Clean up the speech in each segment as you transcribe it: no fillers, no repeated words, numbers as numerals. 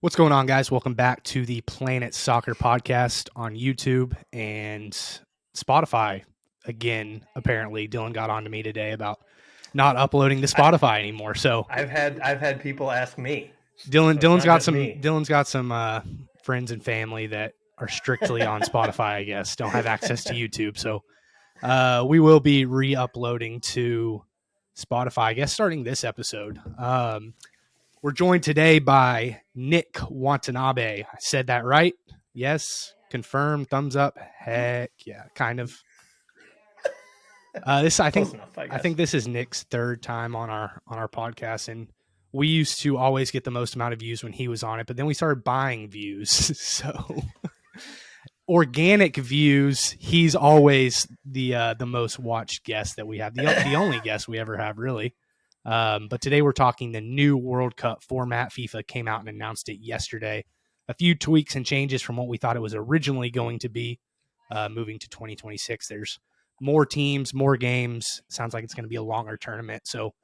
What's going on, guys? Welcome back to the Planet Soccer Podcast on YouTube and Spotify. Again, apparently, Dylan got on to me today about not uploading to Spotify anymore. So I've had people ask me. Dylan's got some friends and family that are strictly on Spotify. I guess don't have access to YouTube. So we will be re-uploading to Spotify. I guess starting this episode. We're joined today by Nick Watanabe. I said that right? Yes. Confirm. Thumbs up. Heck yeah, kind of. I think this is Nick's third time on our podcast, and we used to always get the most amount of views when he was on it, but then we started buying views. So organic views, he's always the most watched guest that we have, the only guest we ever have, really. But today we're talking the new World Cup format. FIFA came out and announced it yesterday. A few tweaks and changes from what we thought it was originally going to be, moving to 2026. There's more teams, more games. Sounds like it's going to be a longer tournament. So,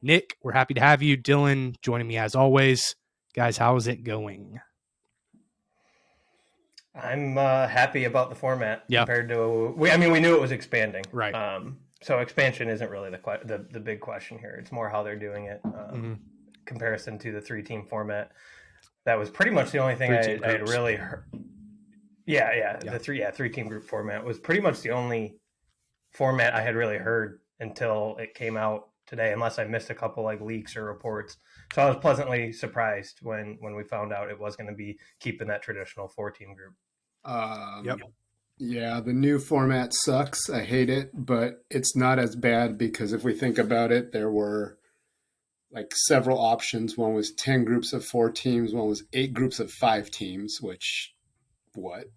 Nick, we're happy to have you. Dylan joining me as always. Guys, how is it going? I'm happy about the format compared to. We knew it was expanding, right? So expansion isn't really the big question here. It's more how they're doing it. Comparison to the 3-team format. That was pretty much the only thing I had really heard. Yeah. The 3-team group format was pretty much the only format I had really heard until it came out today, unless I missed a couple like leaks or reports. So I was pleasantly surprised when we found out it was going to be keeping that traditional 4-team group. Yeah, the new format sucks. I hate it, but it's not as bad because if we think about it, there were like several options. One was 10 groups of 4 teams. One was 8 groups of 5 teams, which, what?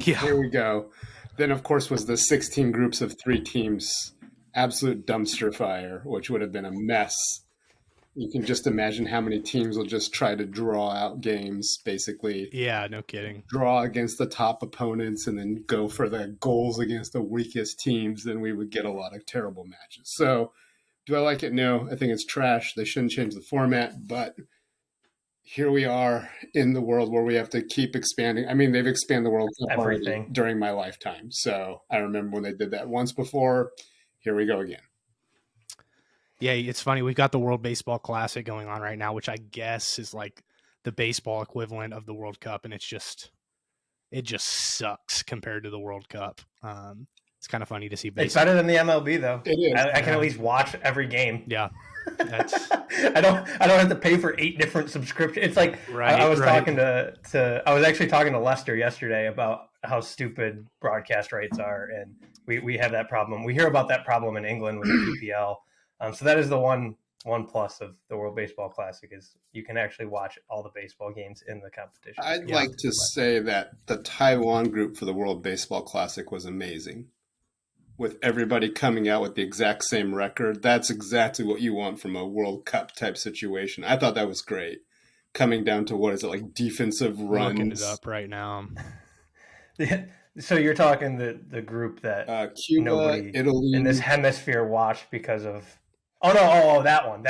Here we go. Then, of course, was the 16 groups of 3 teams, absolute dumpster fire, which would have been a mess. You can just imagine how many teams will just try to draw out games, basically. Yeah, no kidding. Draw against the top opponents and then go for the goals against the weakest teams, then we would get a lot of terrible matches. So, do I like it? No, I think it's trash. They shouldn't change the format, but here we are in the world where we have to keep expanding. I mean, they've expanded the World Cup already during my lifetime. So, I remember when they did that once before. Here we go again. Yeah, it's funny. We've got the World Baseball Classic going on right now, which I guess is like the baseball equivalent of the World Cup, and it just sucks compared to the World Cup. It's kind of funny to see baseball. It's better than the MLB, though. It is. I can at least watch every game. Yeah, I don't have to pay for 8 different subscriptions. It's like I was talking to I was actually talking to Lester yesterday about how stupid broadcast rights are, and we have that problem. We hear about that problem in England with the PPL. So that is the one plus of the World Baseball Classic is you can actually watch all the baseball games in the competition. I'd like to say that the Taiwan group for the World Baseball Classic was amazing. With everybody coming out with the exact same record, that's exactly what you want from a World Cup type situation. I thought that was great. Coming down to, what is it, like defensive runs? I'm looking it up right now. So you're talking the group that Cuba, Italy, in this hemisphere watched because of. Oh, that one.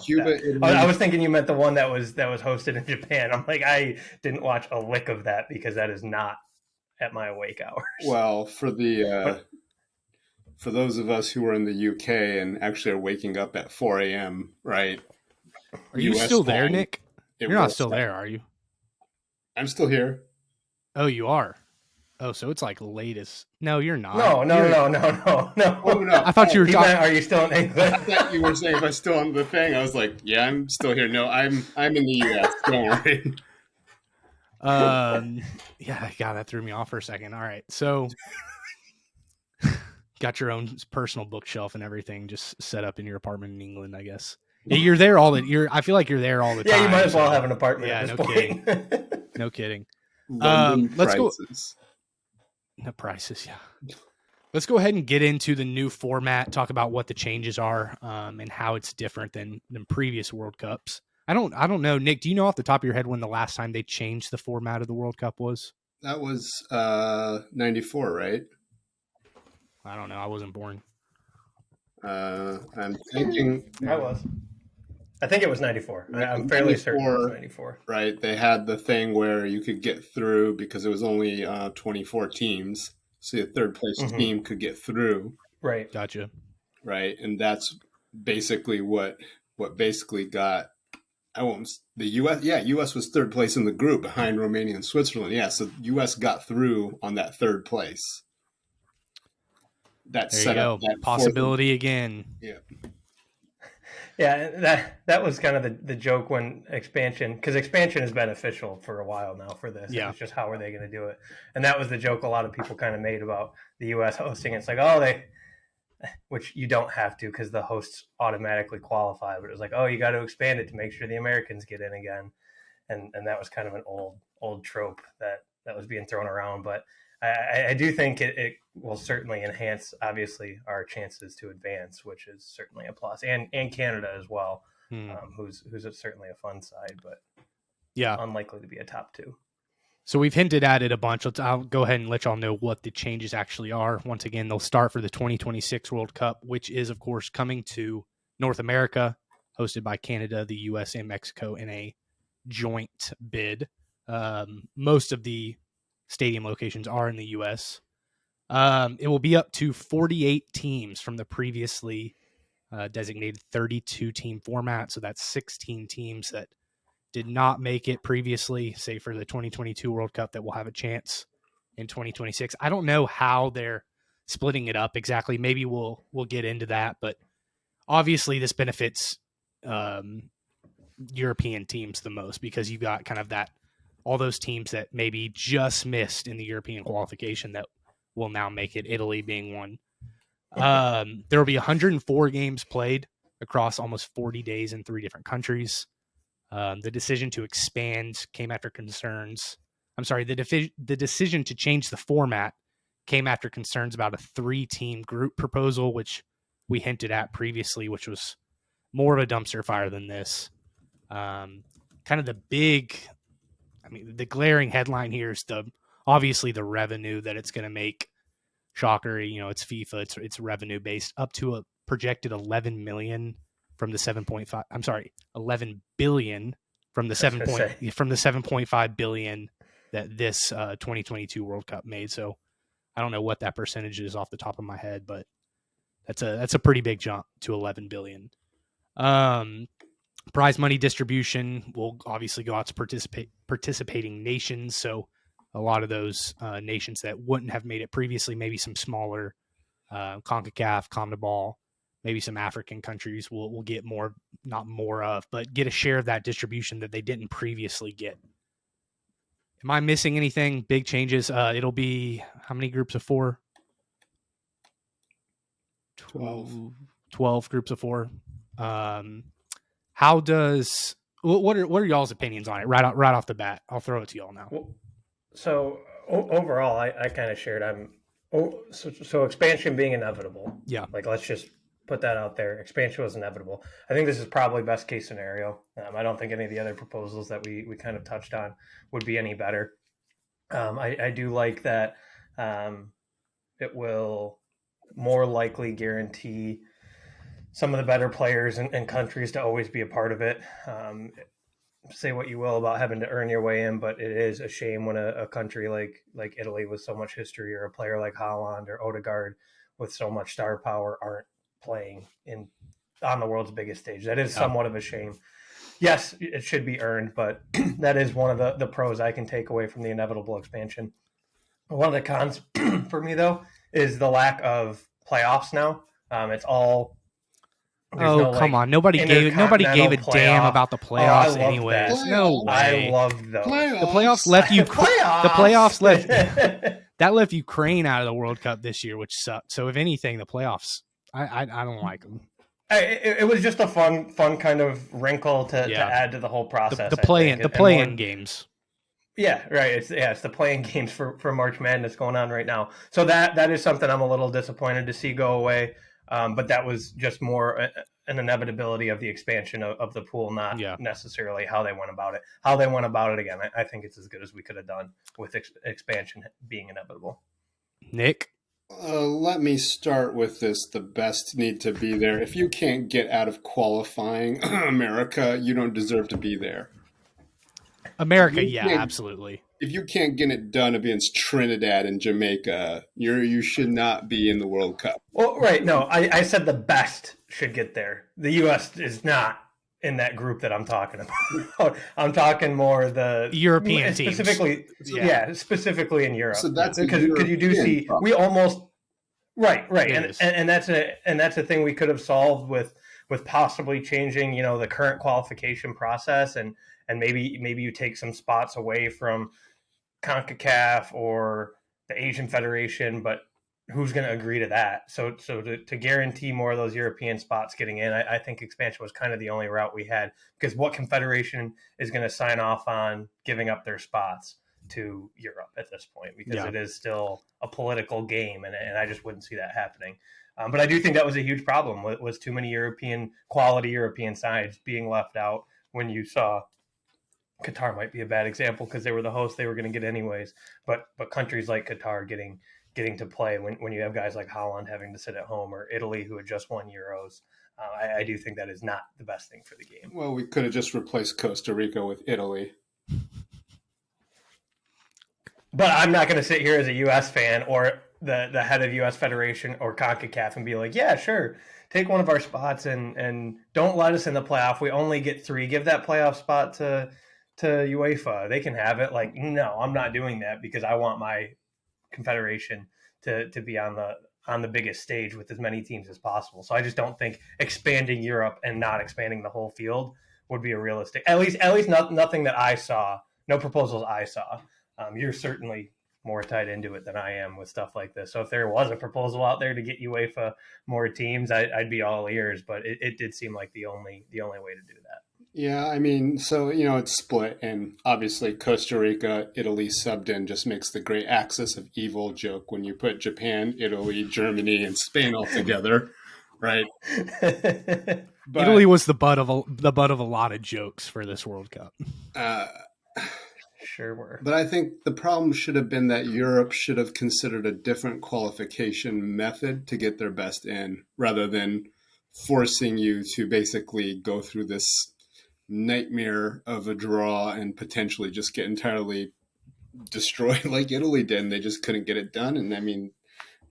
Cuba. I was thinking you meant the one that was hosted in Japan. I'm like, I didn't watch a lick of that because that is not at my awake hours. Well, for those of us who are in the UK and actually are waking up at 4 a.m., right? Are you still there, Nick? You're not still there, are you? I'm still here. Oh, you are? Oh, so it's like latest. No, you're not. No. Oh, no. I thought you were talking. Are you still in England? I thought you were saying if I'm still on the thing. I was like, yeah, I'm still here. No, I'm in the US. Don't worry. Yeah, God, that threw me off for a second. All right, so got your own personal bookshelf and everything just set up in your apartment in England, I guess. Yeah, you're there I feel like you're there all the time. Yeah, you might as well have an apartment. Yeah, at this point. No kidding. Let's go. The prices, yeah. Let's go ahead and get into the new format, talk about what the changes are, and how it's different than previous World Cups. I don't know, Nick, do you know off the top of your head when the last time they changed the format of the World Cup was? That was 94, right? I don't know. I wasn't born. I'm thinking. I was. I think it was 94. I'm fairly certain it was 94. Right. They had the thing where you could get through because it was only 24 teams. So the third place team could get through. Right. Gotcha. Right. And that's basically what basically got the U.S. Yeah, U.S. was third place in the group behind Romania and Switzerland. Yeah, so U.S. got through on that third place. That there set you up go. that Possibility again. Yeah. Yeah, that was kind of the joke when expansion, because expansion is beneficial for a while now for this. Yeah. It's just how are they going to do it? And that was the joke a lot of people kind of made about the U.S. hosting. It's like, which you don't have to because the hosts automatically qualify, but it was like, oh, you got to expand it to make sure the Americans get in again. And that was kind of an old trope that was being thrown around. But I do think it will certainly enhance, obviously, our chances to advance, which is certainly a plus, and Canada as well, who's certainly a fun side, but unlikely to be a top two. So we've hinted at it a bunch. I'll go ahead and let y'all know what the changes actually are. Once again, they'll start for the 2026 World Cup, which is, of course, coming to North America, hosted by Canada, the U.S., and Mexico in a joint bid. Most of the stadium locations are in the U.S. It will be up to 48 teams from the previously designated 32-team format. So that's 16 teams that did not make it previously, say for the 2022 World Cup, that will have a chance in 2026. I don't know how they're splitting it up exactly. Maybe we'll get into that, but obviously this benefits European teams the most because you've got kind of all those teams that maybe just missed in the European qualification that will now make it, Italy being one. There will be 104 games played across almost 40 days in 3 different countries. The decision to expand came after concerns. I'm sorry, the decision to change the format came after concerns about a 3-team group proposal, which we hinted at previously, which was more of a dumpster fire than this. Kind of the glaring headline here is obviously the revenue that it's going to make. Shocker, it's FIFA, it's revenue based up to a projected 11 million from the 7.5. I'm sorry, 11 billion from the 7.5 billion that this 2022 World Cup made. So I don't know what that percentage is off the top of my head, but that's a pretty big jump to 11 billion. Prize money distribution will obviously go out to participating nations. So a lot of those nations that wouldn't have made it previously, maybe some smaller CONCACAF, CONMEBOL, maybe some African countries will get more, not more of, but get a share of that distribution that they didn't previously get. Am I missing anything? Big changes. It'll be how many groups of 4? 12 groups of 4. What are y'all's opinions on it right off the bat? I'll throw it to y'all now. Well, so overall, I kind of shared. So expansion being inevitable. Yeah. Like, let's just put that out there. Expansion was inevitable. I think this is probably best case scenario. I don't think any of the other proposals that we kind of touched on would be any better. I do like that it will more likely guarantee some of the better players and countries to always be a part of it. Say what you will about having to earn your way in, but it is a shame when a country like Italy with so much history, or a player like Haaland or Odegaard with so much star power, aren't playing on the world's biggest stage. That is somewhat of a shame. Yes, it should be earned, but that is one of the pros I can take away from the inevitable expansion. One of the cons for me, though, is the lack of playoffs now. It's all... come on! Nobody gave a damn about the playoffs, anyways. No way. I love those. The playoffs left you. The playoffs left that left Ukraine out of the World Cup this year, which sucked. So if anything, the playoffs, I don't like them. It was just a fun kind of wrinkle to add to the whole process. The play-in games. Yeah, right. It's the play-in games for March Madness going on right now. So that is something I'm a little disappointed to see go away. But that was just more an inevitability of the expansion of the pool, not necessarily how they went about it. How they went about it, again, I think it's as good as we could have done with expansion being inevitable. Nick? Let me start with this. The best need to be there. If you can't get out of qualifying America, you don't deserve to be there. America, yeah, absolutely. If you can't get it done against Trinidad and Jamaica, you should not be in the World Cup. Well, right. No, I said the best should get there. The U.S. is not in that group that I'm talking about. I'm talking more the European specifically, teams. Specifically in Europe. So that's because you do see problem. We almost right, and that's a thing we could have solved with possibly changing, the current qualification process, and maybe you take some spots away from CONCACAF or the Asian Federation, but who's going to agree to that? So to guarantee more of those European spots getting in, I think expansion was kind of the only route we had, because what confederation is going to sign off on giving up their spots to Europe at this point? Because it is still a political game, and I just wouldn't see that happening. But I do think that was a huge problem, was too many quality European sides being left out. When you saw Qatar might be a bad example because they were the host, they were going to get anyways, but countries like Qatar getting to play when you have guys like Holland having to sit at home, or Italy, who had just won Euros. I do think that is not the best thing for the game. Well, we could have just replaced Costa Rica with Italy. But I'm not going to sit here as a U.S. fan or the head of U.S. Federation or CONCACAF and be like, yeah, sure, take one of our spots and don't let us in the playoff. We only get 3. Give that playoff spot to UEFA. They can have it. Like, no, I'm not doing that, because I want my confederation to be on the biggest stage with as many teams as possible. So I just don't think expanding Europe and not expanding the whole field would be a realistic, at least nothing that I saw, no proposals I saw. You're certainly more tied into it than I am with stuff like this. So if there was a proposal out there to get UEFA more teams, I'd be all ears, but it did seem like the only way to do that. Yeah, I mean, so, it's split, and obviously Costa Rica, Italy subbed in just makes the great axis of evil joke when you put Japan, Italy, Germany, and Spain all together, right? But Italy was the butt of a lot of jokes for this World Cup. Sure were. But I think the problem should have been that Europe should have considered a different qualification method to get their best in, rather than forcing you to basically go through this nightmare of a draw and potentially just get entirely destroyed like Italy did, and they just couldn't get it done. And I mean,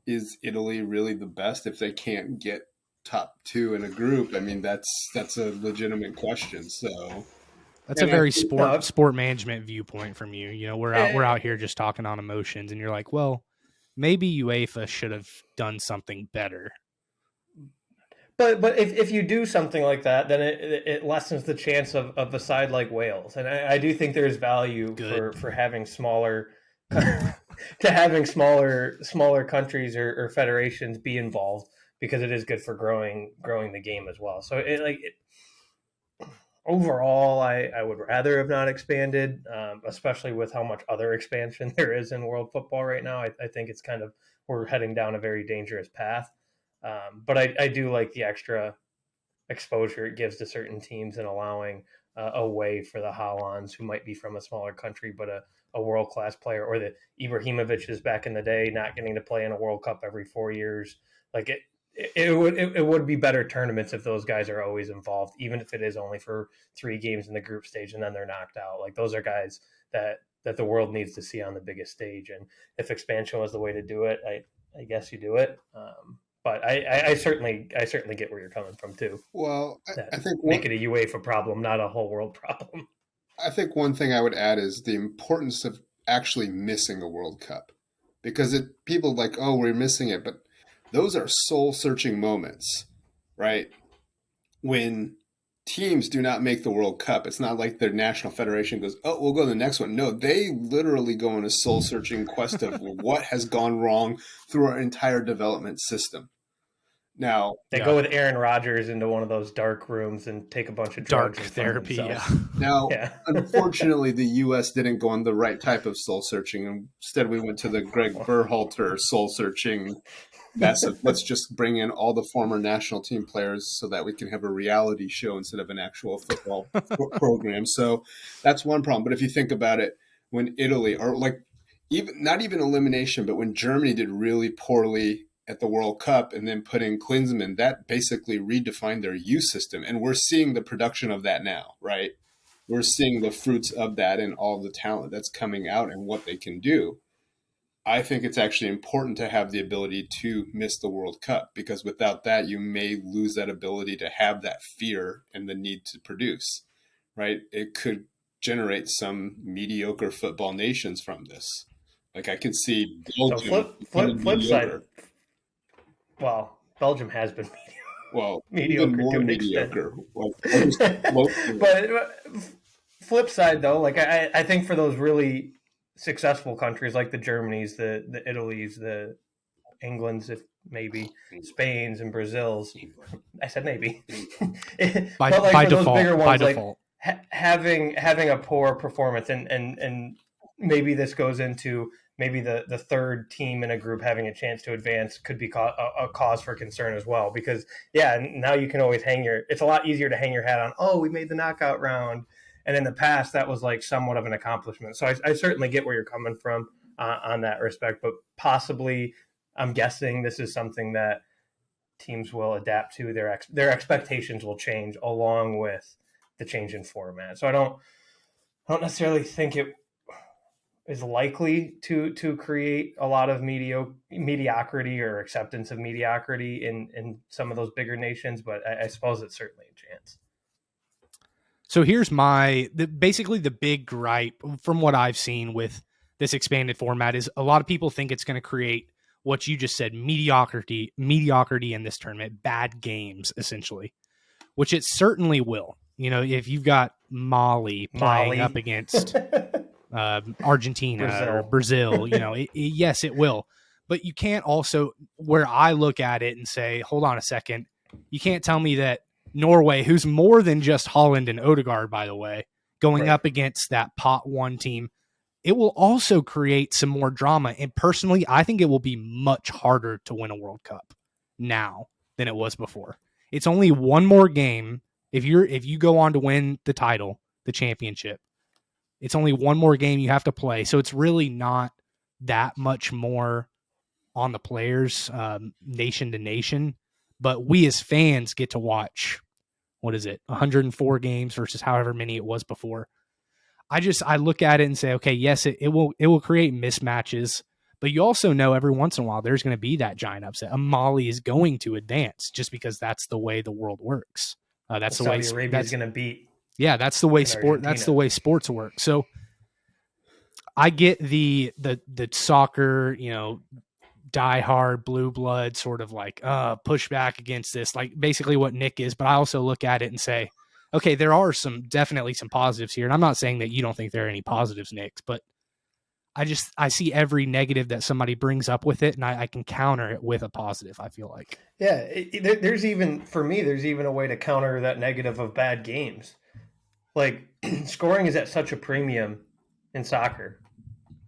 is Italy really the best if they can't get top 2 in a group? I mean, that's a legitimate question. So that's a very sport management viewpoint from you. We're out here just talking on emotions, and you're like, well, maybe UEFA should have done something better. But if you do something like that, then it lessens the chance of a side like Wales, and I do think there's value for having smaller smaller countries or federations be involved, because it is good for growing the game as well. So overall, I would rather have not expanded, especially with how much other expansion there is in world football right now. I think it's we're heading down a very dangerous path. But I do like the extra exposure it gives to certain teams, and allowing a way for the Hollands, who might be from a smaller country but a world-class player, or the Ibrahimoviches back in the day, not getting to play in a World Cup every 4 years. Like it would be better tournaments if those guys are always involved, even if it is only for 3 games in the group stage and then they're knocked out. Like, those are guys that the world needs to see on the biggest stage. And if expansion was the way to do it, I guess you do it. But I certainly get where you're coming from too. Well, I think make it a UEFA problem, not a whole world problem. I think one thing I would add is the importance of actually missing a World Cup, because people like, oh, we're missing it, but those are soul-searching moments, right? When teams do not make the World Cup, it's not like their national federation goes, oh, we'll go to the next one. No, they literally go on a soul-searching quest of what has gone wrong through our entire development system. Now they go with Aaron Rodgers into one of those dark rooms and take a bunch of drugs dark therapy. Yeah. Now, unfortunately, the U.S. didn't go on the right type of soul-searching. Instead, we went to the Greg Berhalter soul-searching mess of, let's just bring in all the former national team players so that we can have a reality show instead of an actual football program. So that's one problem. But if you think about it, when Italy, or like not even elimination, but when Germany did really poorly at the World Cup and then put in Klinsmann, that basically redefined their youth system. And we're seeing the production of that now, right? We're seeing the fruits of that and all the talent that's coming out and what they can do. I think it's actually important to have the ability to miss the World Cup, because without that, you may lose that ability to have that fear and the need to produce, right? It could generate some mediocre football nations from this. Like I could see Belgium flip side. Well, Belgium has been mediocre more to an mediocre. But flip side though, like I think for those really successful countries like the Germanys, the Italys, the Englands, if maybe Spain's and Brazil's. I said maybe. by default. Those bigger ones, by default. Having a poor performance and maybe this goes into maybe the third team in a group having a chance to advance could be a cause for concern as well, because now you can always it's a lot easier to hang your hat on, we made the knockout round, and in the past that was like somewhat of an accomplishment. So I certainly get where you're coming from on that respect, but possibly I'm guessing this is something that teams will adapt to. Their expectations will change along with the change in format. So I don't necessarily think it is likely to create a lot of mediocrity or acceptance of mediocrity in some of those bigger nations, but I suppose it's certainly a chance. So here's basically the big gripe from what I've seen with this expanded format is a lot of people think it's going to create what you just said, mediocrity in this tournament, bad games, essentially, which it certainly will. If you've got Mali playing up against Argentina or Brazil, yes, it will. But you can't also, where I look at it and say, hold on a second, you can't tell me that Norway, who's more than just Holland and Odegaard, by the way, going up against that pot one team, it will also create some more drama. And personally, I think it will be much harder to win a World Cup now than it was before. It's only one more game. If you go on to win the title, the championship, it's only one more game you have to play. So it's really not that much more on the players, nation to nation. But we as fans get to watch, 104 games versus however many it was before. I look at it and say, okay, yes, it will create mismatches, but you also know every once in a while there's going to be that giant upset. A Mali is going to advance just because that's the way the world works. That's the way Saudi Arabia is going to beat. Yeah, that's the way That's the way sports work. So I get the soccer, die hard blue blood sort of like push back against this, like basically what Nick is. But I also look at it and say, okay, there are definitely some positives here. And I'm not saying that you don't think there are any positives, Nick, but I see every negative that somebody brings up with it, and I can counter it with a positive, I feel like. Yeah, there's even a way to counter that negative of bad games. Like, scoring is at such a premium in soccer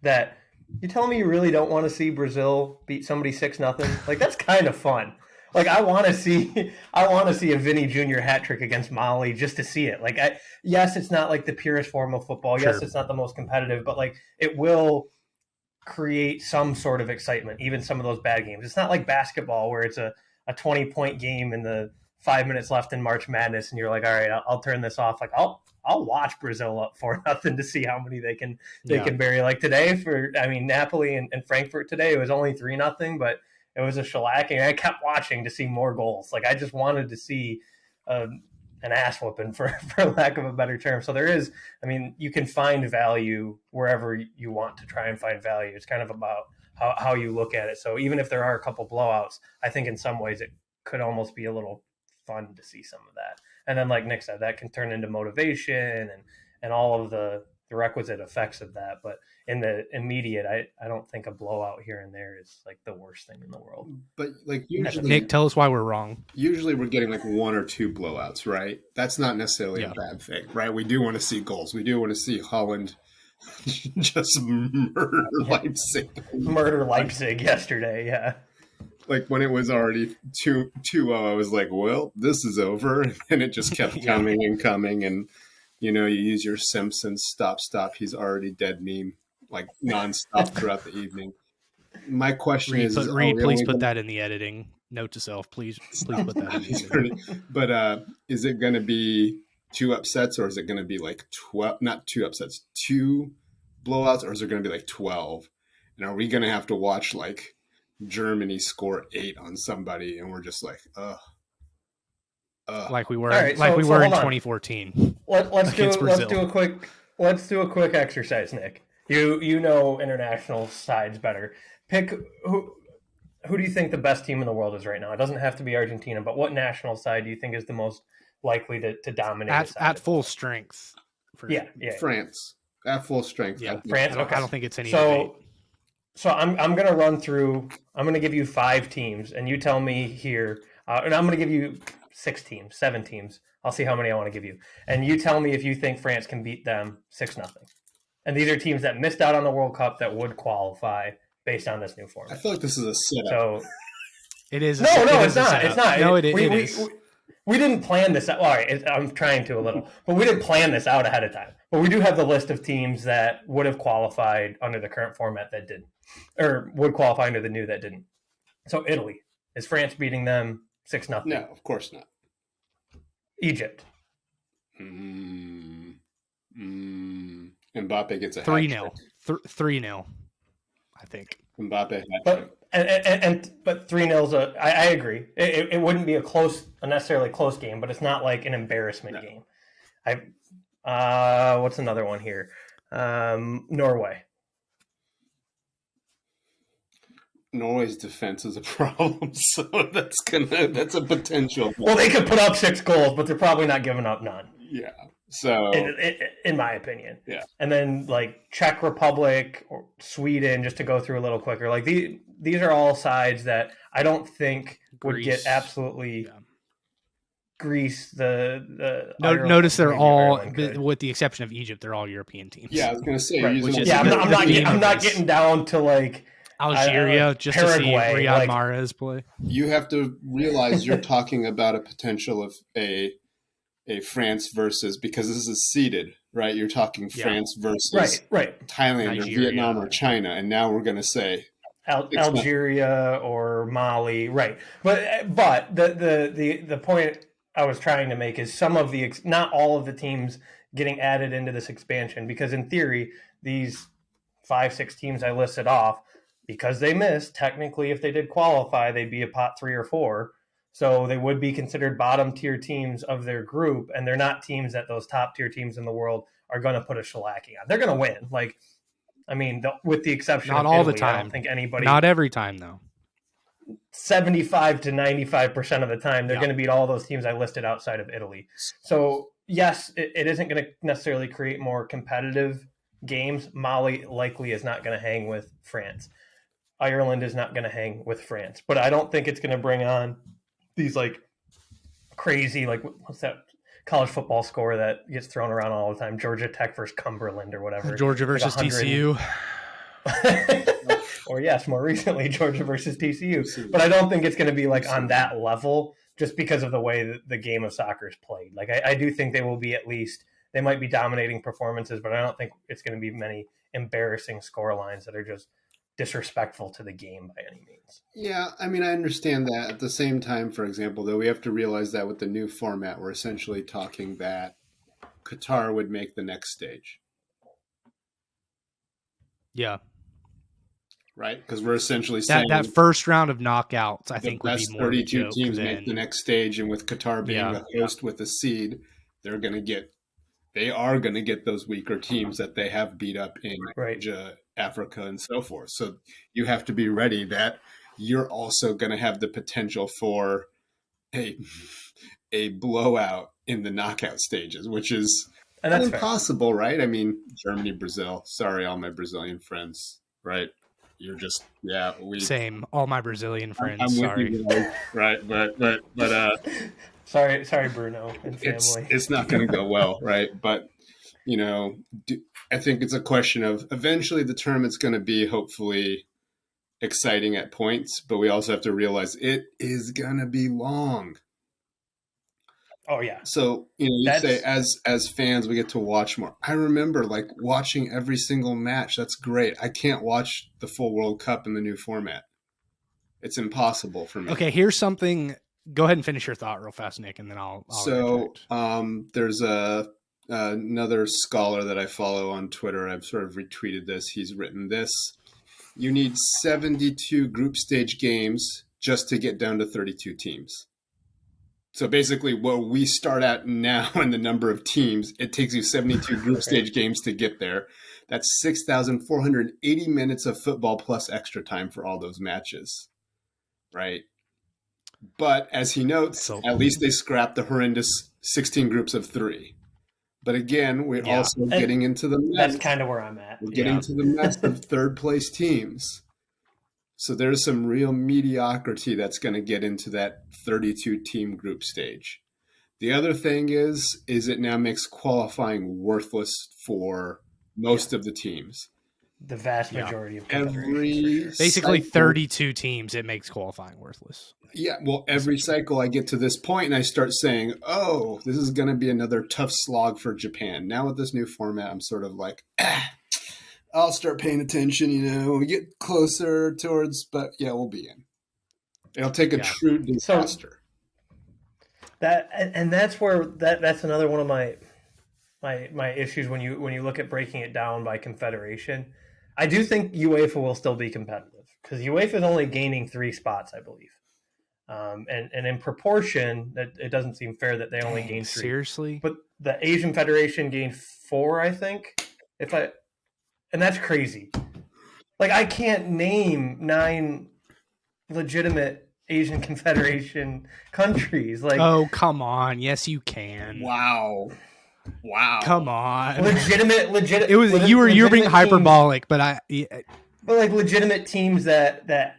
that you tell me you really don't want to see Brazil beat somebody 6-0. Like, that's kind of fun. Like, I want to see a Vinny Jr. hat trick against Mali just to see it. Like, yes, it's not like the purest form of football. Sure. Yes, it's not the most competitive, but like it will create some sort of excitement, even some of those bad games. It's not like basketball where it's a 20-point game in the 5 minutes left in March Madness, and you're like, all right, I'll turn this off. Like, I'll watch Brazil up 4-0 to see how many they can bury. Like today, Napoli and Frankfurt today, it was only 3-0, but it was a shellacking. I kept watching to see more goals. Like, I just wanted to see an ass whooping, for lack of a better term. So there is, you can find value wherever you want to try and find value. It's kind of about how you look at it. So even if there are a couple blowouts, I think in some ways it could almost be a little fun to see some of that. And then, like Nick said, that can turn into motivation and all of the requisite effects of that. But in the immediate, I don't think a blowout here and there is like the worst thing in the world. But like usually, Nick, tell us why we're wrong. Usually we're getting like one or two blowouts, right? That's not necessarily a bad thing, right? We do want to see goals. We do want to see Holland just murder Leipzig. Murder Leipzig yesterday, yeah. Like when it was already 2-0, I was like, well, this is over. And it just kept coming and coming. And, you use your Simpsons stop, he's already dead meme. like nonstop throughout the evening. My question is, please put that in the editing. Note to self, please put that in the editing. But is it going to be 2 upsets, or is it going to be like 12? Not 2 upsets, 2 blowouts, or is it going to be like 12? And are we going to have to watch like Germany score 8 on somebody, and we're just like, like we were, in 2014. Let's do a quick exercise, Nick. You know international sides better. Pick who do you think the best team in the world is right now? It doesn't have to be Argentina, but what national side do you think is the most likely to dominate at full strength? Yeah. France at full strength. Yeah, France. I don't think it's any debate. So I'm going to run through. I'm going to give you 5 teams, and you tell me here. And I'm going to give you 7 teams. I'll see how many I want to give you, and you tell me if you think France can beat them 6-0. And these are teams that missed out on the World Cup that would qualify based on this new format. I feel like this is a setup. So it is. No, it's not. It's not. No, it is. We didn't plan this out. All right, I'm trying to a little, but we didn't plan this out ahead of time. But we do have the list of teams that would have qualified under the current format that didn't, or would qualify under the new that didn't. So Italy, is France beating them 6-0? No, of course not. Egypt. Mbappe gets a 3-0. 3-0. I think Mbappe. But 3-0's I agree. It wouldn't be a necessarily close game, but it's not like an embarrassment game. What's another one here? Norway. Norway's defense is a problem, so that's a potential. Well, they could put up 6 goals, but they're probably not giving up none. Yeah. So, in my opinion, yeah. And then like Czech Republic or Sweden, just to go through a little quicker. Like these are all sides that I don't think would get absolutely. Greece, the notice they're all, with the exception of Egypt, they're all European teams. Yeah, I was going to say. Right. I'm not getting down to like Algeria just Paraguay, to see Riyad Mahrez play. You have to realize you're talking about a potential of a France versus, because this is seeded, right? You're talking France versus Thailand Nigeria, or Vietnam or China, and now we're going to say Algeria or Mali, right? But the point I was trying to make is not all of the teams getting added into this expansion, because in theory these 5-6 teams I listed off, because they missed, technically if they did qualify they'd be a pot 3 or 4. So they would be considered bottom tier teams of their group, and they're not teams that those top tier teams in the world are going to put a shellacking on. They're going to win. Like, I mean, with the exception not of all Italy, the time. I don't think anybody. Not every time though. 75 to 95% of the time, they're going to beat all those teams I listed outside of Italy. So yes, it isn't going to necessarily create more competitive games. Mali likely is not going to hang with France. Ireland is not going to hang with France. But I don't think it's going to bring on these like crazy, like what's that college football score that gets thrown around all the time? Georgia Tech versus Cumberland or whatever. Georgia versus TCU. Or yes, more recently, Georgia versus TCU. But I don't think it's going to be like on that level just because of the way that the game of soccer is played. Like I do think they will be they might be dominating performances, but I don't think it's going to be many embarrassing score lines that are just disrespectful to the game by any means. Yeah, I mean, I understand that. At the same time, for example, though, we have to realize that with the new format, we're essentially talking that Qatar would make the next stage. Yeah. Right? Because we're essentially saying that first round of knockouts, I think, would be more 32 teams make the next stage, and with Qatar being the host with a seed, they are going to get those weaker teams that they have beat up in Asia, Africa, and so forth. So you have to be ready that you're also going to have the potential for a blowout in the knockout stages, which is impossible, right? I mean, Germany, Brazil. Sorry, all my Brazilian friends, right? You're just same. All my Brazilian friends. I'm sorry, with you, right? But sorry, Bruno and family. It's not going to go well, right? But I think it's a question of eventually the tournament's going to be hopefully exciting at points, but we also have to realize it is going to be long. Oh yeah. So, you say as fans, we get to watch more. I remember like watching every single match. That's great. I can't watch the full World Cup in the new format. It's impossible for me. Okay, here's something. Go ahead and finish your thought real fast, Nick, and then I'll interject. There's another scholar that I follow on Twitter. I've sort of retweeted this. He's written this. You need 72 group stage games just to get down to 32 teams. So basically where we start at now in the number of teams, it takes you 72 group stage games to get there. That's 6,480 minutes of football plus extra time for all those matches. Right? But as he notes, at least they scrapped the horrendous 16 groups of 3. But again, we're also getting into the mess. That's kind of where I'm at. We're getting to the mess of third place teams. So there's some real mediocrity that's going to get into that 32 team group stage. The other thing is it now makes qualifying worthless for most of the teams. The vast majority of basically 32 teams, it makes qualifying worthless. Yeah, well, every cycle I get to this point and I start saying, oh, this is going to be another tough slog for Japan. Now with this new format, I'm sort of like, I'll start paying attention, when we get closer towards, but yeah, we'll be in. It'll take a true disaster. That's where that's another one of my issues when you look at breaking it down by confederation. I do think UEFA will still be competitive because UEFA is only gaining 3 spots, I believe. And in proportion, that it doesn't seem fair that they only gained 3. Seriously? But the Asian Federation gained 4, I think. And that's crazy. Like, I can't name 9 legitimate Asian Confederation countries. Like, oh, come on. Yes, you can. Wow. Come on. Legit. It was you were being hyperbolic, but but like legitimate teams that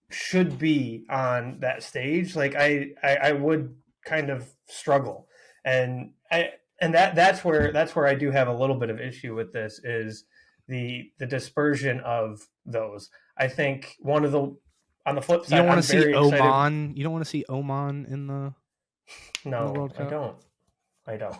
should be on that stage, like I would kind of struggle. That's where I do have a little bit of issue with this is the dispersion of those. I think one of the on the flip side, you don't want to see Oman. You don't want to see Oman in the World Cup? I don't.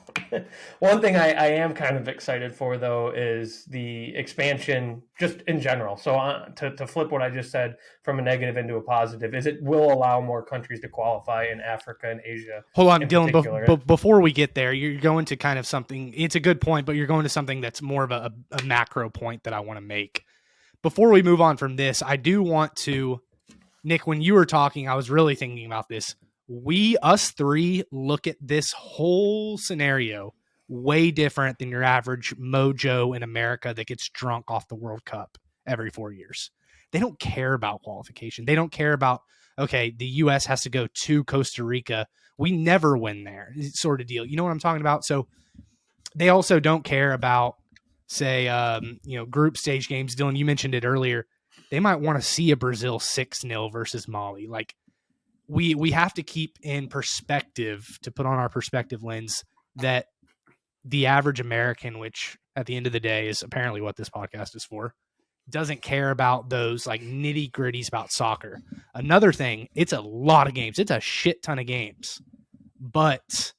One thing I am kind of excited for, though, is the expansion just in general. So to flip what I just said from a negative into a positive, is it will allow more countries to qualify in Africa and Asia. Hold on, Dylan, before we get there, you're going to kind of something, it's a good point, but you're going to something that's more of a macro point that I want to make. Before we move on from this, I do want to, Nick, when you were talking, I was really thinking about this. Us 3 look at this whole scenario way different than your average mojo in America that gets drunk off the World Cup every 4 years. They don't care about qualification. They don't care about, okay, the U.S. has to go to Costa Rica. We never win there, sort of deal. You know what I'm talking about? So they also don't care about, say, group stage games. Dylan, you mentioned it earlier. They might want to see a Brazil 6-0 versus Mali. Like, we have to keep in perspective, to put on our perspective lens, that the average American, which at the end of the day is apparently what this podcast is for, doesn't care about those like nitty gritties about soccer. Another thing, it's a lot of games. It's a shit ton of games, but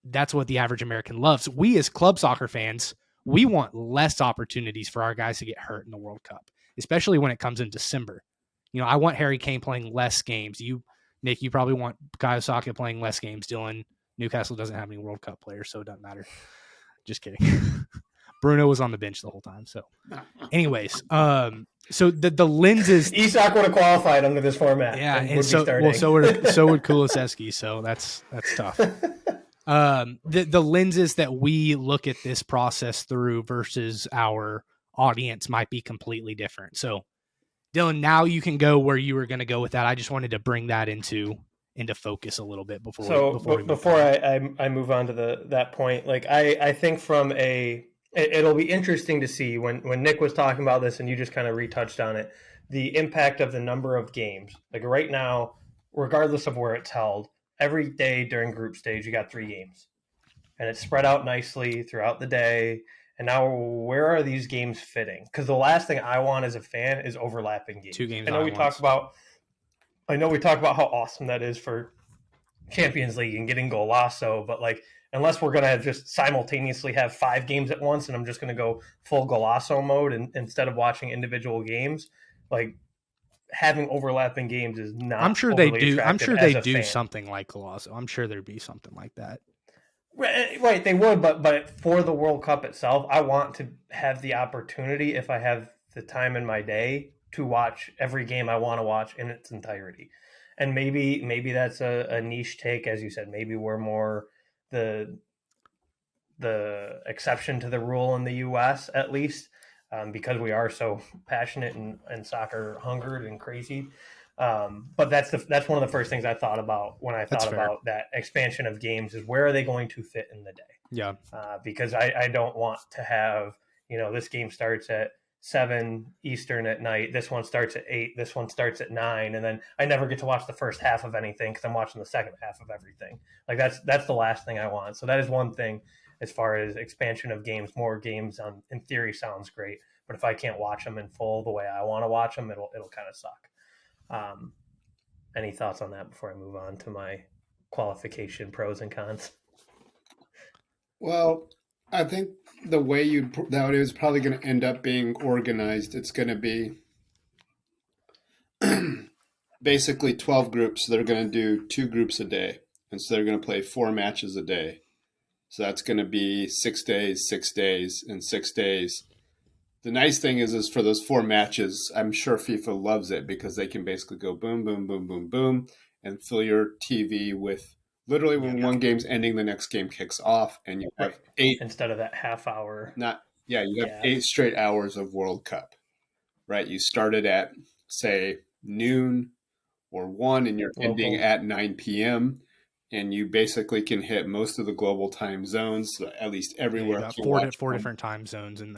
that's what the average American loves. We as club soccer fans, we want less opportunities for our guys to get hurt in the World Cup, especially when it comes in December. I want Harry Kane playing less games. Nick, you probably want Bukayo Saka playing less games. Dylan, Newcastle doesn't have any World Cup players, so it doesn't matter. Just kidding. Bruno was on the bench the whole time. So, anyways, so the lenses. Isak would have qualified under this format. Yeah, and so would Kulusevski. So that's tough. The lenses that we look at this process through versus our audience might be completely different. So, Dylan, now you can go where you were going to go with that. I just wanted to bring that into focus a little bit before I move on to that point. Like I think it'll be interesting to see when Nick was talking about this and you just kind of retouched on it, the impact of the number of games. Like right now, regardless of where it's held, every day during group stage you got 3 games, and it's spread out nicely throughout the day. And now, where are these games fitting? Because the last thing I want as a fan is overlapping games. 2 games. I know we talk about how awesome that is for Champions League and getting Golasso, but like unless we're gonna just simultaneously have 5 games at once, and I'm just gonna go full Golasso mode instead of watching individual games, like having overlapping games is not. I'm sure they do. I'm sure they do fan. something like Golasso. I'm sure there'd be something like that. Right, they would, but for the World Cup itself, I want to have the opportunity, if I have the time in my day, to watch every game I want to watch in its entirety. And maybe that's a niche take, as you said. Maybe we're more the exception to the rule in the U.S. at least, because we are so passionate and soccer hungered and crazy. But that's one of the first things I thought about when I thought about that expansion of games is where are they going to fit in the day? Yeah. Because I don't want to have, this game starts at 7 Eastern at night. This one starts at 8. This one starts at 9. And then I never get to watch the first half of anything because I'm watching the second half of everything. Like that's the last thing I want. So that is one thing as far as expansion of games. More games in theory sounds great. But if I can't watch them in full the way I want to watch them, it'll kind of suck. Any thoughts on that before I move on to my qualification pros and cons? Well, I think the way that is probably going to end up being organized, it's going to be basically 12 groups. They're going to do 2 groups a day. And so they're going to play 4 matches a day. So that's going to be 6 days, 6 days, and 6 days. The nice thing is for those 4 matches, I'm sure FIFA loves it because they can basically go boom, boom, boom, boom, boom, and fill your TV with literally when one game's ending, the next game kicks off, and you have 8 instead of that half hour. You have 8 straight hours of World Cup, right? You started at say noon or 1, and you're ending at 9 p.m. And you basically can hit most of the global time zones, so at least everywhere. Yeah, four different time zones in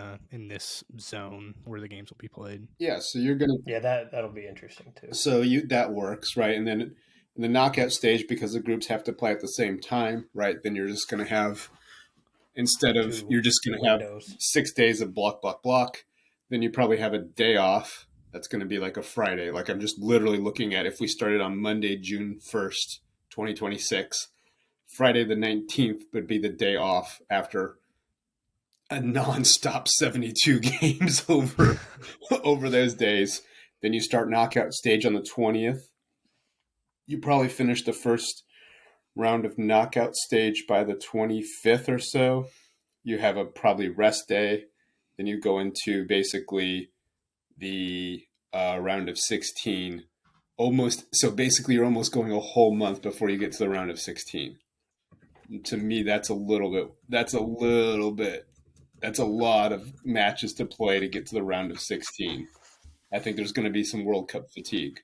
this zone where the games will be played. Yeah, so you're gonna. Yeah, that'll be interesting too. So that works, right? And then in the knockout stage, because the groups have to play at the same time, right? Then you're just gonna have you're just gonna have 6 days of block. Then you probably have a day off. That's gonna be like a Friday. Like I'm just literally looking at if we started on Monday, June 1st. 2026, Friday the 19th would be the day off after a nonstop 72 games over those days. Then you start knockout stage on the 20th. You probably finish the first round of knockout stage by the 25th or so. You have a probably rest day. Then you go into basically the round of 16. So basically you're almost going a whole month before you get to the round of 16. To me, that's a lot of matches to play to get to the round of 16. I think there's going to be some World Cup fatigue.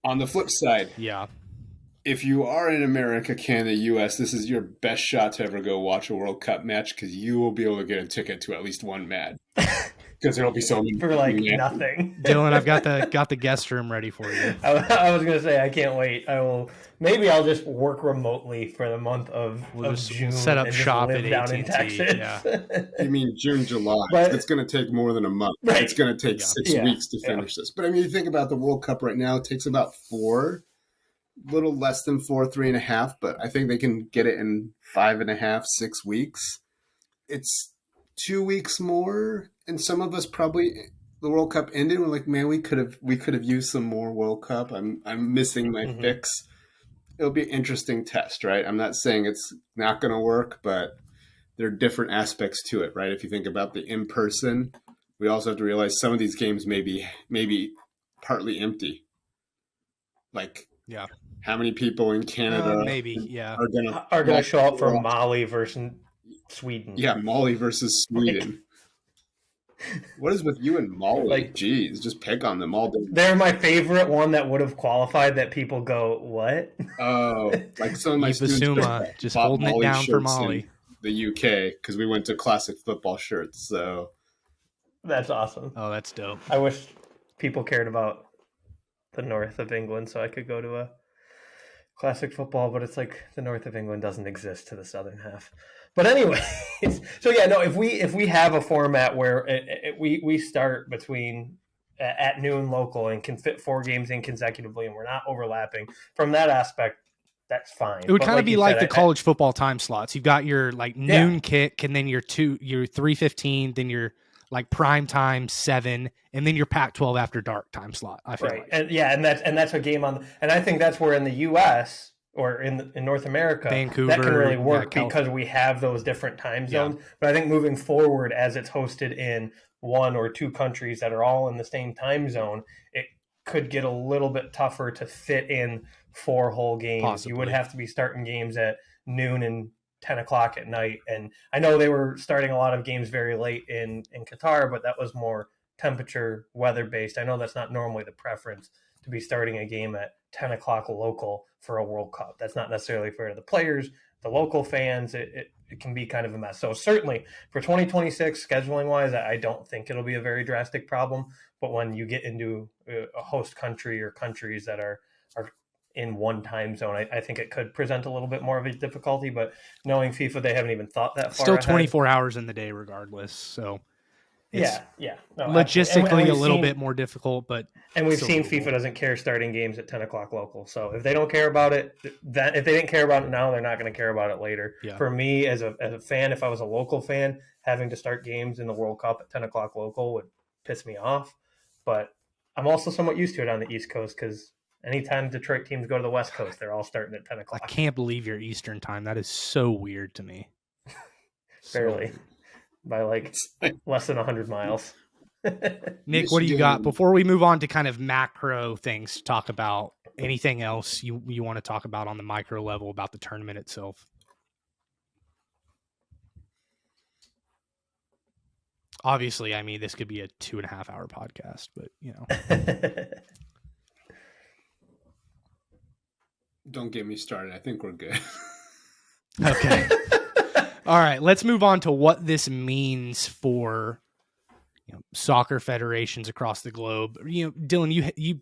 On the flip side, if you are in America, Canada, US, this is your best shot to ever go watch a World Cup match because you will be able to get a ticket to at least one match. Because there'll be so many for like nothing. Dylan, I've got the guest room ready for you. I was gonna say I can't wait. Maybe I'll just work remotely for the month of June. Set up shop at AT&T. Yeah. You mean June, July? But it's going to take more than a month. Right. It's going to take 6 weeks to finish this. But I mean, you think about the World Cup right now. It takes about 4, little less than 4, 3.5. But I think they can get it in 5.5, 6 weeks. It's 2 weeks more. And some of us probably the World Cup ended. We're like, man, we could have used some more World Cup. I'm missing my fix. It'll be an interesting test, right? I'm not saying it's not going to work, but there are different aspects to it, right? If you think about the in-person, we also have to realize some of these games may be partly empty. Like, how many people in Canada are going to show up for Mali versus Sweden? Yeah, Mali versus Sweden. What is with you and Mali? Like, geez, just pick on them all day. They're my favorite one that would have qualified that people go, what? Oh, like some of my students just holding it down for Mali. The UK, because we went to classic football shirts, so. That's awesome. Oh, that's dope. I wish people cared about the north of England so I could go to a classic football, but it's like the north of England doesn't exist to the southern half. But anyway, so if we have a format where we start between at noon local and can fit 4 games in consecutively, and we're not overlapping from that aspect, that's fine. It would kind of be like the college football time slots. You've got your like noon kick, and then your 3:15, then your like prime time 7, and then your Pac-12 after dark time slot. I feel like. And that's a game on, and I think that's where in the U.S. or in North America, Vancouver, that can really work because we have those different time zones. Yeah. But I think moving forward, as it's hosted in 1 or 2 countries that are all in the same time zone, it could get a little bit tougher to fit in 4 whole games. Possibly. You would have to be starting games at noon and 10 o'clock at night. And I know they were starting a lot of games very late in Qatar, but that was more temperature, weather based. I know that's not normally the preference to be starting a game at 10 o'clock local for a World Cup. That's not necessarily fair to the players, the local fans. It can be kind of a mess. So certainly for 2026, scheduling wise, I don't think it'll be a very drastic problem. But when you get into a host country or countries that are in one time zone, I think it could present a little bit more of a difficulty. But knowing FIFA, they haven't even thought that far. Still 24 hours in the day regardless. So no, logistically a little bit more difficult, but we've seen FIFA doesn't care starting games at 10 o'clock local. So if they don't care about it, if they didn't care about it now, they're not going to care about it later. Yeah. For me as a fan, if I was a local fan, having to start games in the World Cup at 10 o'clock local would piss me off. But I'm also somewhat used to it on the East Coast because anytime Detroit teams go to the West Coast, they're all starting at 10 o'clock. I can't believe you're Eastern time. That is so weird to me. Barely. By like less than 100 miles. Nick, what do you got? Before we move on to kind of macro things to talk about, anything else you want to talk about on the micro level about the tournament itself? Obviously, I mean, this could be a 2.5 hour podcast, but you know. Don't get me started. I think we're good. Okay. All right, let's move on to what this means for soccer federations across the globe. Dylan, you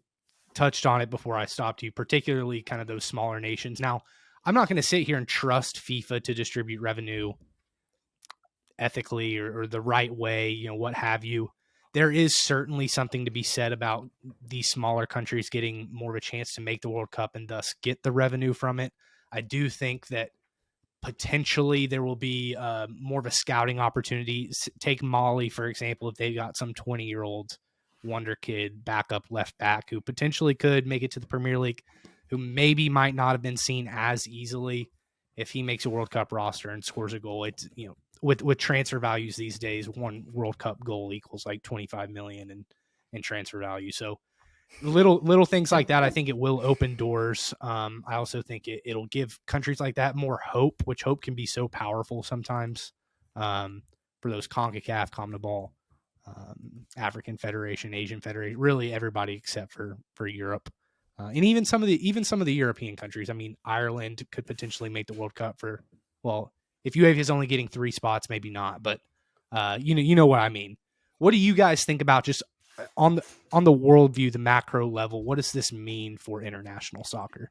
touched on it before I stopped you, particularly kind of those smaller nations. Now, I'm not going to sit here and trust FIFA to distribute revenue ethically or the right way, what have you. There is certainly something to be said about these smaller countries getting more of a chance to make the World Cup and thus get the revenue from it. I do think that potentially there will be more of a scouting opportunity. Take Mali, for example, if they got some 20-year-old wonder kid backup left back who potentially could make it to the Premier League, who maybe might not have been seen as easily if he makes a World Cup roster and scores a goal. It's, with transfer values these days, one World Cup goal equals like 25 million in transfer value. So little things like that, I think it will open doors. I also think it'll give countries like that more hope, which hope can be so powerful sometimes, for those CONCACAF, CONMEBOL, African Federation, Asian Federation, really everybody except for Europe, and even some of the European countries. I mean, Ireland could potentially make the World Cup if UEFA is only getting 3 spots, maybe not, but you know what I mean. What do you guys think about just on the worldview, the macro level? What does this mean for international soccer?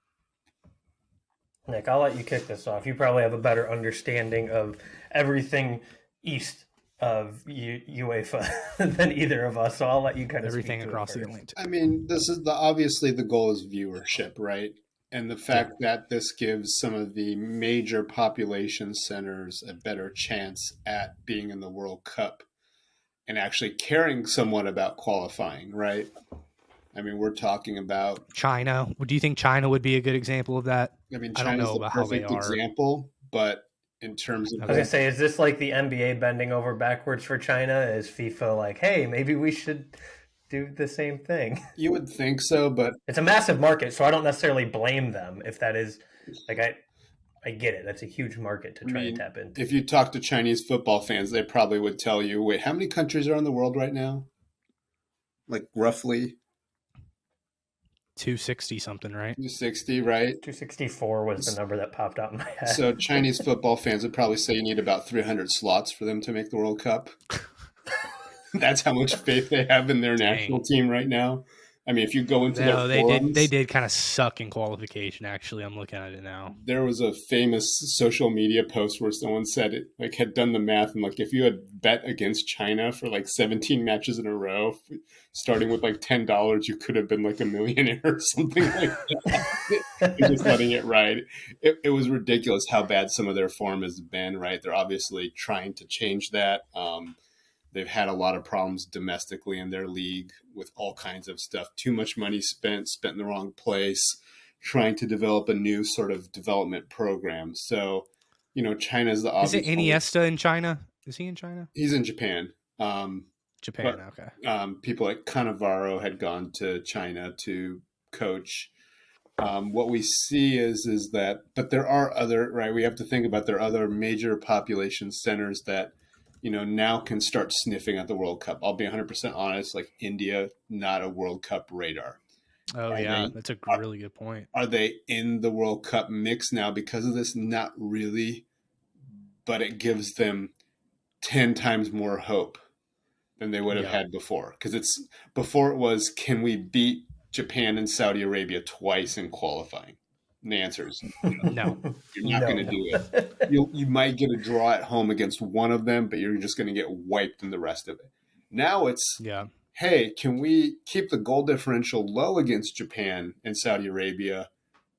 Nick, I'll let you kick this off. You probably have a better understanding of everything east of UEFA than either of us, so I'll let you kind of everything across the Atlantic. I mean, this is obviously the goal is viewership, right? And the fact that this gives some of the major population centers a better chance at being in the World Cup and actually caring somewhat about qualifying, right? I mean, we're talking about China. Do you think China would be a good example of that? I mean, China's I don't know about how they are. Example, but in terms of, I was gonna say, is this like the NBA bending over backwards for China? Is FIFA like, hey, maybe we should do the same thing? You would think so, but it's a massive market, so I don't necessarily blame them if that is like I get it. That's a huge market to try to tap into. If you talk to Chinese football fans, they probably would tell you, wait, how many countries are in the world right now? Like roughly 260 something, right? 260, right? 264 was the number that popped out in my head. So Chinese football fans would probably say you need about 300 slots for them to make the World Cup. That's how much faith they have in their national team right now. I mean, if you go into their forums, they did kind of suck in qualification. Actually, I'm looking at it now. There was a famous social media post where someone said it like had done the math and like if you had bet against China for like 17 matches in a row, starting with like $10, you could have been like a millionaire or something like that. Just letting it ride. It was ridiculous how bad some of their form has been. Right, they're obviously trying to change that. They've had a lot of problems domestically in their league with all kinds of stuff. Too much money spent in the wrong place, trying to develop a new sort of development program. So, China's the obvious. Is it Iniesta in China? Is he in China? He's in Japan. Japan, But, okay. people like Cannavaro had gone to China to coach. What we see is that, but there are other, right? We have to think about there are other major population centers that now can start sniffing at the World Cup. I'll be 100% honest, like India, not a World Cup radar. Oh, yeah, that's a really good point. Are they in the World Cup mix now because of this? Not really, but it gives them 10 times more hope than they would have had before. Because before it was, can we beat Japan and Saudi Arabia twice in qualifying? And the answer is no. You're not going to do it. You might get a draw at home against one of them, but you're just going to get wiped in the rest of it. Now it's, hey, can we keep the goal differential low against Japan and Saudi Arabia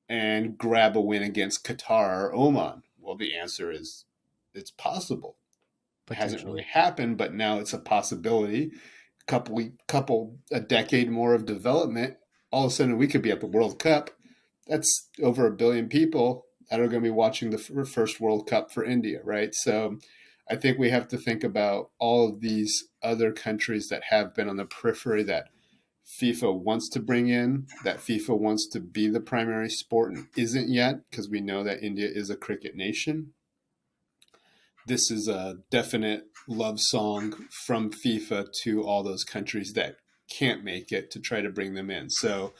and grab a win against Qatar or Oman? Well, the answer is it's possible. It hasn't really happened, but now it's a possibility. A decade more of development, all of a sudden we could be at the World Cup. That's over 1 billion people that are going to be watching the first World Cup for India, right? So I think we have to think about all of these other countries that have been on the periphery that FIFA wants to bring in, that FIFA wants to be the primary sport and isn't yet, because we know that India is a cricket nation. This is a definite love song from FIFA to all those countries that can't make it to try to bring them in. So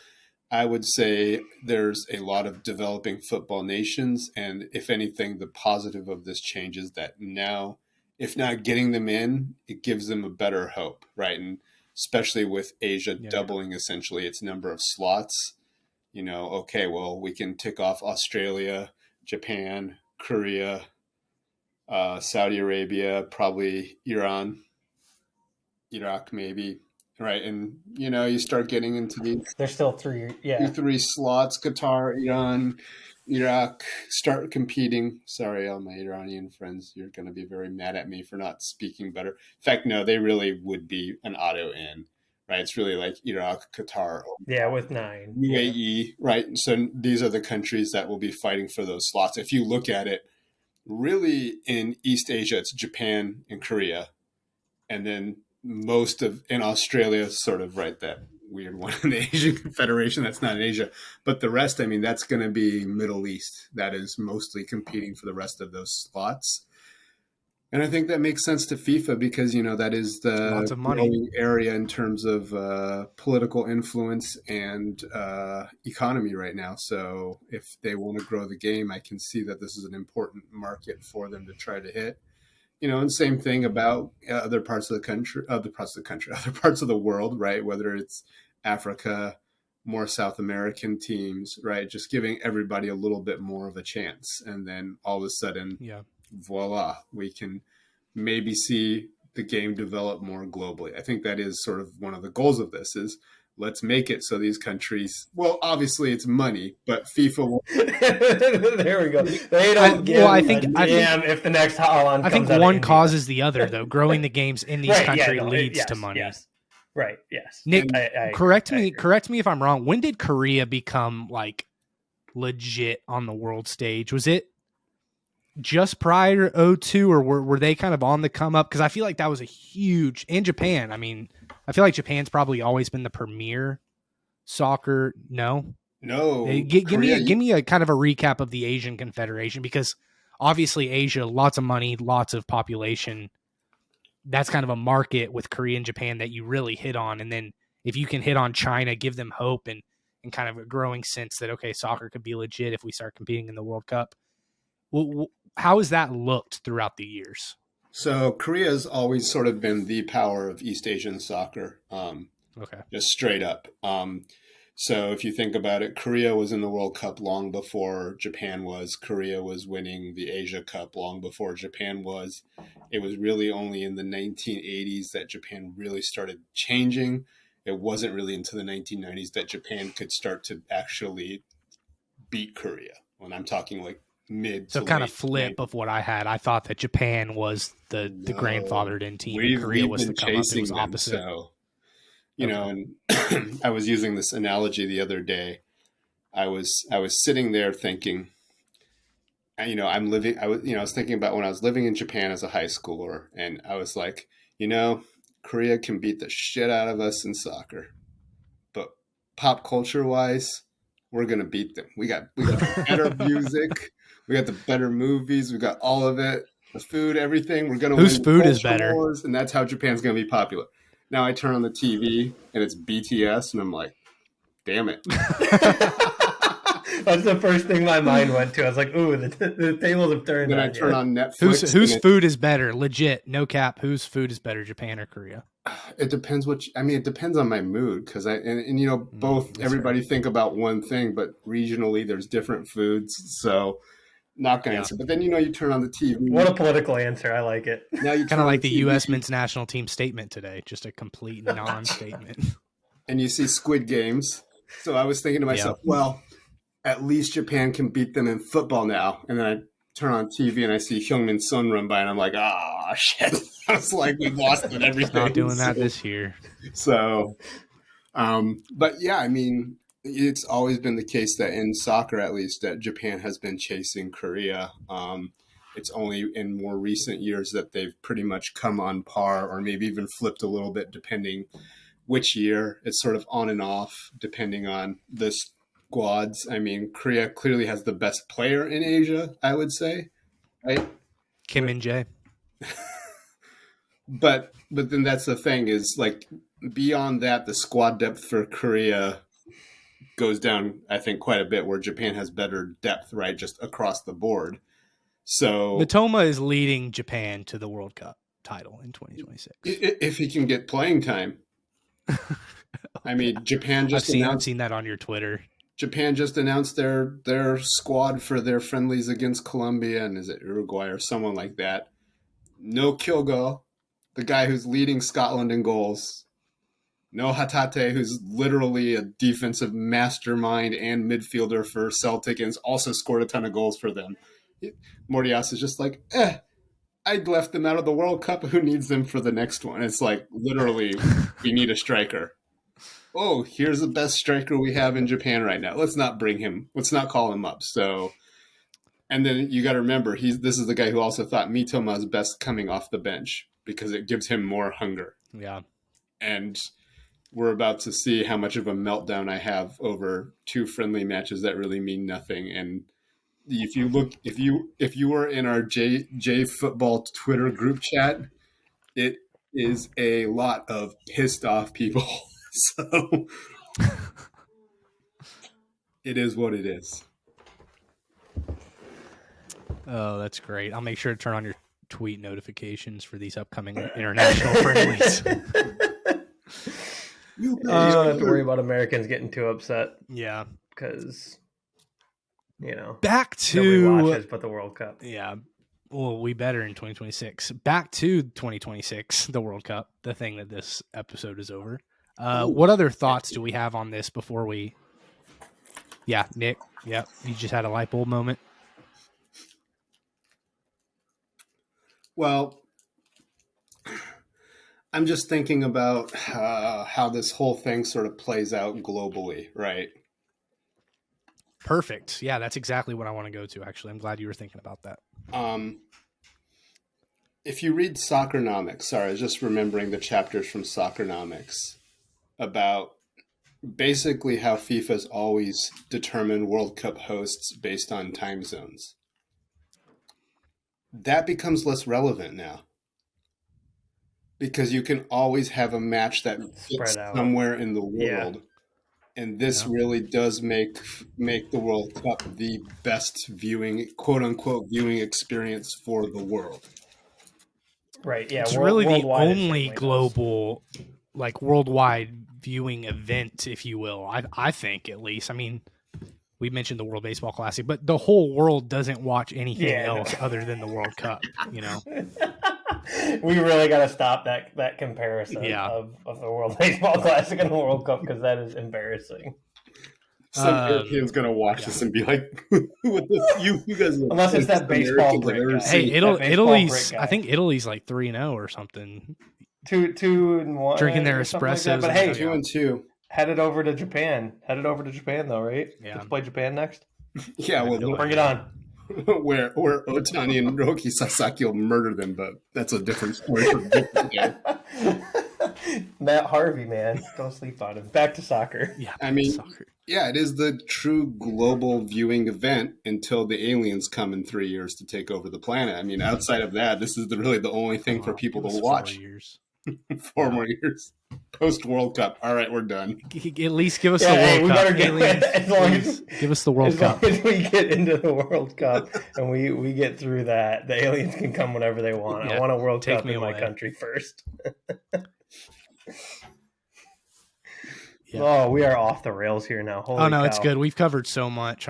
I would say there's a lot of developing football nations. And if anything, the positive of this change is that now, if not getting them in, it gives them a better hope, right? And especially with Asia doubling essentially its number of slots, okay, well, we can tick off Australia, Japan, Korea, Saudi Arabia, probably Iran, Iraq, maybe. Right, and you start getting into these. There's still three slots: Qatar, Iran, Iraq. Start competing. Sorry, all my Iranian friends, you're going to be very mad at me for not speaking better. In fact, no, they really would be an auto in. Right, it's really like Iraq, Qatar. With 9. UAE, right? So these are the countries that will be fighting for those slots. If you look at it, really in East Asia, it's Japan and Korea, and then in Australia, sort of right, that weird one in the Asian Confederation that's not in Asia, but the rest, I mean, that's going to be Middle East that is mostly competing for the rest of those slots. And I think that makes sense to FIFA because, that is the growing area in terms of political influence and economy right now. So if they want to grow the game, I can see that this is an important market for them to try to hit. And same thing about other parts of the world, right? Whether it's Africa, more South American teams, right? Just giving everybody a little bit more of a chance. And then all of a sudden, voila, we can maybe see the game develop more globally. I think that is sort of one of the goals of this is let's make it so these countries, well, obviously it's money, but FIFA will. There we go. They don't give if the next Holland I think one causes the other, though. Growing the games in these countries leads to money. Yes. Right, yes. Nick, correct me if I'm wrong. When did Korea become, like, legit on the world stage? Was it just prior to 2002, or were they kind of on the come up? Because I feel like that was a huge... And Japan, I mean... I feel like Japan's probably always been the premier soccer. No. Give me a kind of a recap of the Asian Confederation, because obviously Asia, lots of money, lots of population. That's kind of a market with Korea and Japan that you really hit on. And then if you can hit on China, give them hope and kind of a growing sense that, okay, soccer could be legit if we start competing in the World Cup. Well, how has that looked throughout the years? So Korea has always sort of been the power of East Asian soccer. Okay. Just straight up. So if you think about it, Korea was in the World Cup long before Japan was. Korea was winning the Asia Cup long before Japan was. It was really only in the 1980s that Japan really started changing. It wasn't really until the 1990s that Japan could start to actually beat Korea. When I'm talking like mid so to kind late of flip 90s. of what I had. I thought that Japan was the grandfathered in team and Korea was Been the come up. It was chasing them, opposite. so and I was using this analogy the other day. I was sitting there thinking, I was thinking about when I was living in Japan as a high schooler, and I was like, Korea can beat the shit out of us in soccer, but pop culture wise, we're gonna beat them. We got the better music, we got the better movies, we got all of it, the food, everything. We're gonna win Whose food is better? wars, and that's how Japan's gonna be popular. Now I turn on the TV and it's BTS, and I'm like, damn it. That's the first thing my mind went to. I was like, ooh, the tables have turned. Then I turn on Netflix. Whose food is better? Legit, no cap. Whose food is better, Japan or Korea? It depends it depends on my mood, because both everybody think about one thing, but regionally there's different foods. So not going to answer. But then, you turn on the TV. What a political answer. I like it. Now you kind of like the U.S. men's national team statement today, just a complete non-statement. And you see Squid Games. So I was thinking to myself, well, at least Japan can beat them in football now. And then I turn on TV and I see Heung-min Son run by, and I'm like, shit. I was like, we lost it everything. Not doing that this year. So, but yeah, it's always been the case that in soccer, at least, that Japan has been chasing Korea. It's only in more recent years that they've pretty much come on par, or maybe even flipped a little bit, depending which year. It's sort of on and off, depending on the squads. Korea clearly has the best player in Asia, I would say, right? Kim Min-jae. But then that's the thing, is like, beyond that, the squad depth for Korea goes down, I think, quite a bit, where Japan has better depth, right, just across the board. So Mitoma is leading Japan to the World Cup title in 2026. If he can get playing time. Japan just I've seen that on your Twitter. Japan just announced their squad for their friendlies against Colombia, and is it Uruguay or someone like that. No Kyogo, the guy who's leading Scotland in goals. No Hatate, who's literally a defensive mastermind and midfielder for Celtic and has also scored a ton of goals for them. Morias is just like, I left them out of the World Cup. Who needs them for the next one? It's like, literally, we need a striker. Oh, here's the best striker we have in Japan right now. Let's not call him up. So, and then you got to remember, this is the guy who also thought Mitoma is best coming off the bench because it gives him more hunger. Yeah. And we're about to see how much of a meltdown I have over two friendly matches that really mean nothing. And if you were in our J football Twitter group chat, it is a lot of pissed off people. So it is what it is. Oh, that's great. I'll make sure to turn on your tweet notifications for these upcoming international friendlies. You don't have to worry about Americans getting too upset. Yeah. Because, back to nobody watches but the World Cup. Yeah. Well, we better in 2026. Back to 2026, the World Cup, the thing that this episode is over. What other thoughts do we have on this before we... Yeah, Nick. Yeah, you just had a light bulb moment. Well, I'm just thinking about how this whole thing sort of plays out globally, right? Perfect. Yeah, that's exactly what I want to go to, actually. I'm glad you were thinking about that. If you read Soccernomics, I was just remembering the chapters from Soccernomics about basically how FIFA's always determined World Cup hosts based on time zones. That becomes less relevant now, because you can always have a match that fits somewhere in the world. Yeah. And this really does make the World Cup the best viewing, quote unquote, viewing experience for the world. Right. Yeah. It's really the only global like worldwide viewing event, if you will. I think, at least. I mean, we mentioned the World Baseball Classic, but the whole world doesn't watch anything else other than the World Cup, you know? We really got to stop that comparison of the World Baseball Classic and the World Cup, because that is embarrassing. Some European's gonna watch this and be like, "You guys." Unless it's that baseball break guy. Hey, Italy's. I think Italy's like 3-0 or something. 2-1. Drinking their espressos. Like but hey, 2-2. Headed over to Japan. though, right? Yeah. Let's play Japan next. Yeah, bring it on. Where Otani and Roki Sasaki will murder them, but that's a different story for a different day. Matt Harvey, man, don't sleep on him. Back to soccer. Yeah, I mean, soccer. Yeah, it is the true global viewing event until the aliens come in 3 years to take over the planet. I mean, outside of that, this is really the only thing for people to watch. 4 years. 4 more years. Post World Cup. All right, we're done. At least give us the World Cup. Give us the World Cup. As long as we get into the World Cup and we get through that, the aliens can come whenever they want. I want a World Cup in my country first. Yeah. Oh, we are off the rails here now. Holy cow. It's good. We've covered so much.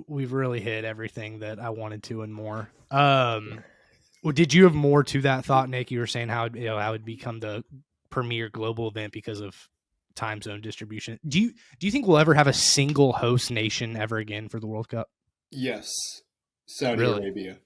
We've really hit everything that I wanted to and more. Well, did you have more to that thought, Nick? You were saying how it would become the premier global event because of time zone distribution. Do you think we'll ever have a single host nation ever again for the World Cup? Yes, Saudi Arabia.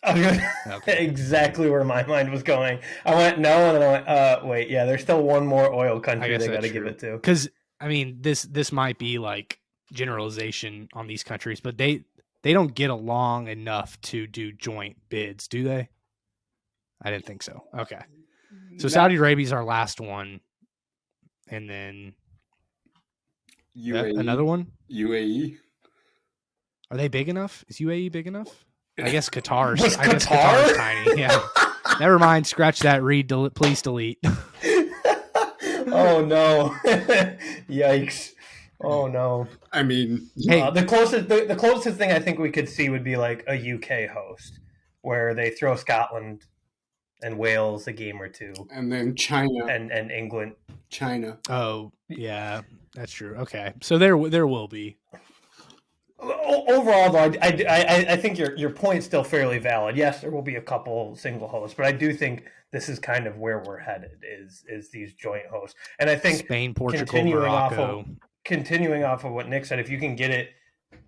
Okay. Exactly where my mind was going. I went no, and then I went, wait, yeah, there's still one more oil country they got to give it to. Because I mean, this might be like generalization on these countries, but they don't get along enough to do joint bids, do they? I didn't think so. Okay, so Saudi Arabia's our last one, and then UAE. Another one. UAE. Are they big enough? Is UAE big enough? I guess Qatar's. Qatar's tiny. Yeah. Never mind. Scratch that. Read. Please delete. Oh no! Yikes! Oh no! I mean, hey, the closest thing I think we could see would be like a UK host, where they throw Scotland and Wales a game or two, and then China and England. China. Oh yeah, that's true. Okay, so there will be. Overall, though, I think your point's still fairly valid. Yes, there will be a couple single hosts, but I do think this is kind of where we're headed is these joint hosts. And I think Spain, Portugal, Morocco. Continuing off of what Nick said, if you can get it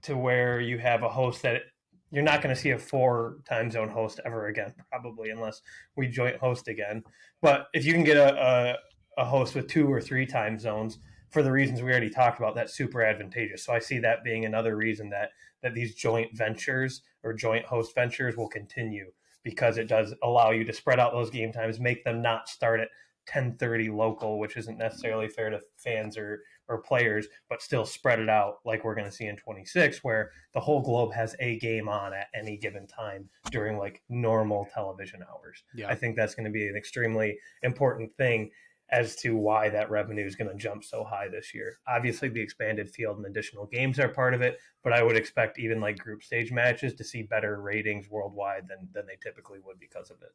to where you have a host that you're not going to see a 4 time zone host ever again, probably, unless we joint host again. But if you can get a host with 2 or 3 time zones, for the reasons we already talked about, that's super advantageous. So I see that being another reason that these joint ventures or joint host ventures will continue, because it does allow you to spread out those game times, make them not start at 10:30 local, which isn't necessarily fair to fans or players, but still spread it out like we're going to see in 26, where the whole globe has a game on at any given time during like normal television hours. Yeah. I think that's going to be an extremely important thing as to why that revenue is going to jump so high this year. Obviously, the expanded field and additional games are part of it, but I would expect even like group stage matches to see better ratings worldwide than they typically would because of it.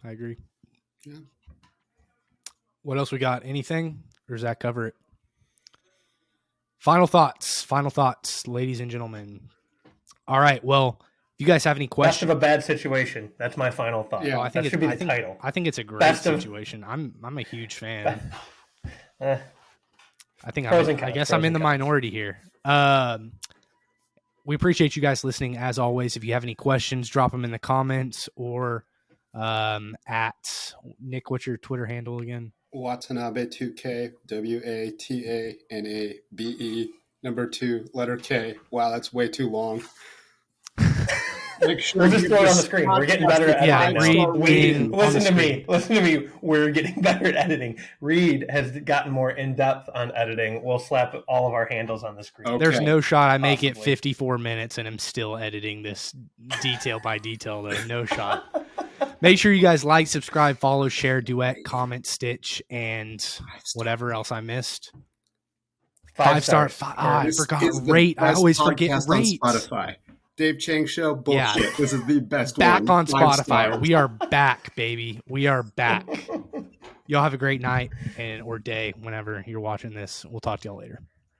I agree. Yeah. What else we got? Anything? Or does that cover it? Final thoughts, ladies and gentlemen. All right, well, you guys have any questions? Best of a bad situation. That's my final thought. Yeah, I think that should be the title. I think it's a great situation. I'm a huge fan. I guess I'm in the minority here. We appreciate you guys listening as always. If you have any questions, drop them in the comments or at Nick. What's your Twitter handle again? Watanabe 2K WATANABE number 2 letter K. Wow, that's way too long. Make sure we'll just throw it on the screen. We're getting better at editing. Listen to me. We're getting better at editing. Reed has gotten more in depth on editing. We'll slap all of our handles on the screen. Okay. There's no shot I make it 54 minutes and I'm still editing this detail by detail. Though no shot. Make sure you guys like, subscribe, follow, share, duet, comment, stitch, and whatever else I missed. 5 star. I forgot rate. I always forget rate. On Spotify. Dave Chang Show, bullshit. Yeah. This is the best back one. On Spotify. We are back, baby. We are back. Y'all have a great night or day whenever you're watching this. We'll talk to y'all later.